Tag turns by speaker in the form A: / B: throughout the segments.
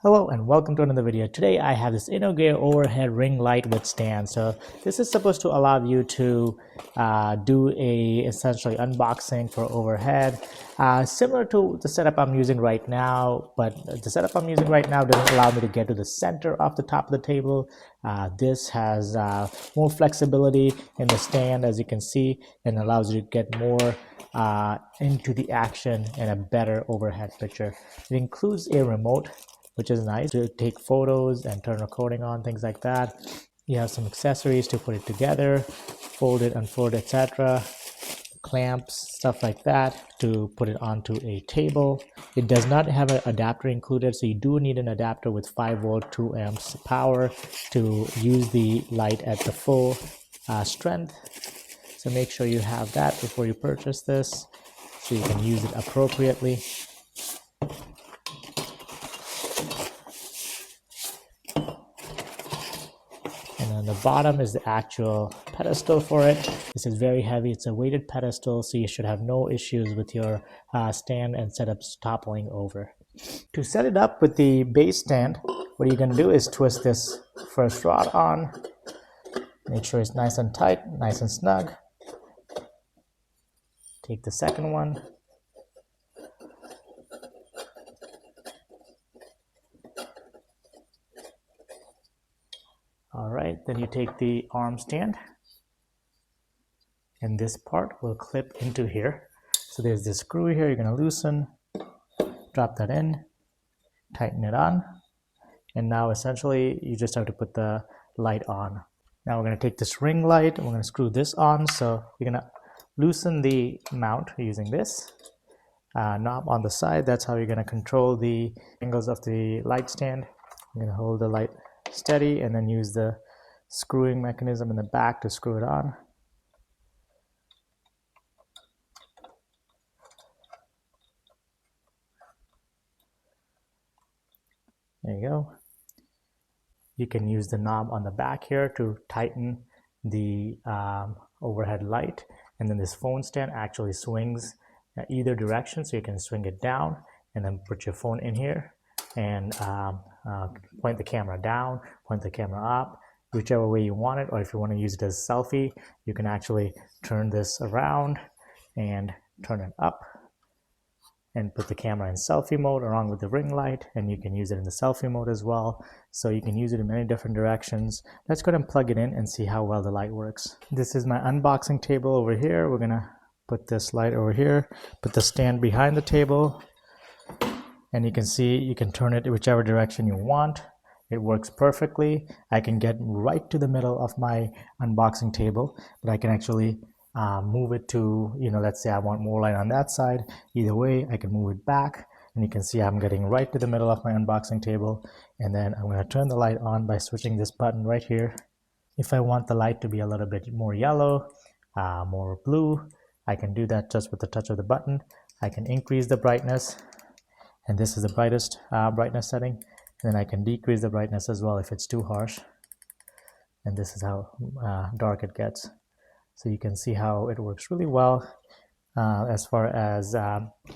A: Hello and welcome to another video. Today I have this InnoGear overhead ring light with stand. So this is supposed to allow you to do a essentially unboxing for overhead, similar to the setup I'm using right now. But the setup I'm using right now doesn't allow me to get to the center of the top of the table. This has more flexibility in the stand, as you can see, and allows you to get more into the action and a better overhead picture. It includes a remote, which is nice to take photos and turn recording on, things like that. You have some accessories to put it together, fold it, unfold, etc. Clamps, stuff like that to put it onto a table. It does not have an adapter included, so you do need an adapter with 5-volt 2 amps power to use the light at the full strength. So make sure you have that before you purchase this so you can use it appropriately. And on the bottom is the actual pedestal for it. This is very heavy. It's a weighted pedestal, so you should have no issues with your stand and setups toppling over. To set it up with the base stand, what you're going to do is twist this first rod on. Make sure it's nice and tight, nice and snug. Take the second one. Alright, then you take the arm stand, and this part will clip into here. So there's this screw here you're going to loosen, drop that in, tighten it on, and now essentially you just have to put the light on. Now we're going to take this ring light and we're going to screw this on. So you're going to loosen the mount using this knob on the side. That's how you're going to control the angles of the light stand. You're going to hold the light steady and then use the screwing mechanism in the back to screw it on. There you go. You can use the knob on the back here to tighten the overhead light, and then this phone stand actually swings either direction, so you can swing it down and then put your phone in here and point the camera down, point the camera up, whichever way you want it. Or if you want to use it as selfie, you can actually turn this around and turn it up and put the camera in selfie mode along with the ring light, and you can use it in the selfie mode as well. So you can use it in many different directions. Let's go ahead and plug it in and see how well the light works. This is my unboxing table over here. We're gonna put this light over here, put the stand behind the table, and you can see you can turn it whichever direction you want. It works perfectly. I can get right to the middle of my unboxing table, but I can actually move it to, let's say I want more light on that side. Either way, I can move it back, and you can see I'm getting right to the middle of my unboxing table. And then I'm going to turn the light on by switching this button right here. If I want the light to be a little bit more yellow, more blue, I can do that just with the touch of the button. I can increase the brightness, and this is the brightest brightness setting. And then I can decrease the brightness as well if it's too harsh. And this is how dark it gets. So you can see how it works really well as far as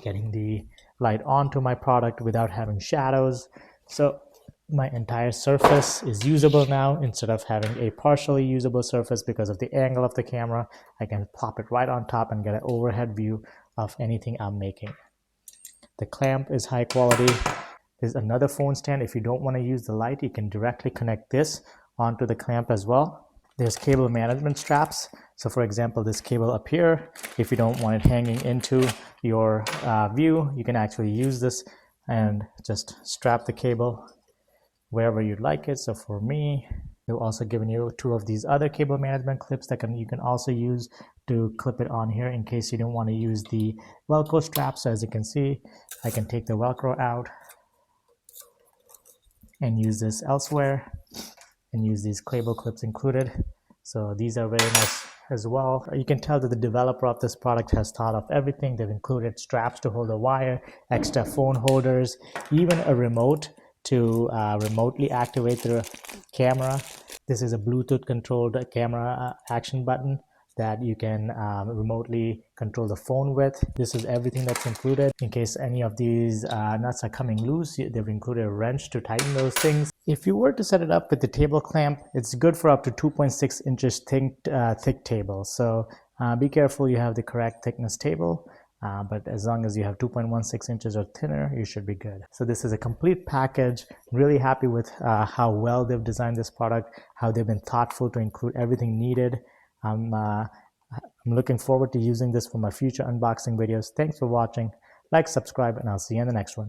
A: getting the light onto my product without having shadows. So my entire surface is usable now instead of having a partially usable surface because of the angle of the camera. I can plop it right on top and get an overhead view of anything I'm making. The clamp is high quality. There's another phone stand. If you don't want to use the light, you can directly connect this onto the clamp as well. There's cable management straps. So for example, this cable up here, if you don't want it hanging into your view, you can actually use this and just strap the cable wherever you'd like it. So for me, they've also given you 2 of these other cable management clips that you can also use to clip it on here in case you don't want to use the Velcro strap. So as you can see, I can take the Velcro out and use this elsewhere and use these cable clips included. So these are very nice as well. You can tell that the developer of this product has thought of everything. They've included straps to hold the wire, extra phone holders, even a remote to remotely activate the camera. This is a Bluetooth controlled camera action button that you can remotely control the phone with. This is everything that's included. In case any of these nuts are coming loose, they've included a wrench to tighten those things. If you were to set it up with the table clamp, it's good for up to 2.6 inches thick table. So be careful you have the correct thickness table. But as long as you have 2.16 inches or thinner, you should be good. So this is a complete package. Really happy with how well they've designed this product, how they've been thoughtful to include everything needed. I'm looking forward to using this for my future unboxing videos. Thanks for watching. Like, subscribe, and I'll see you in the next one.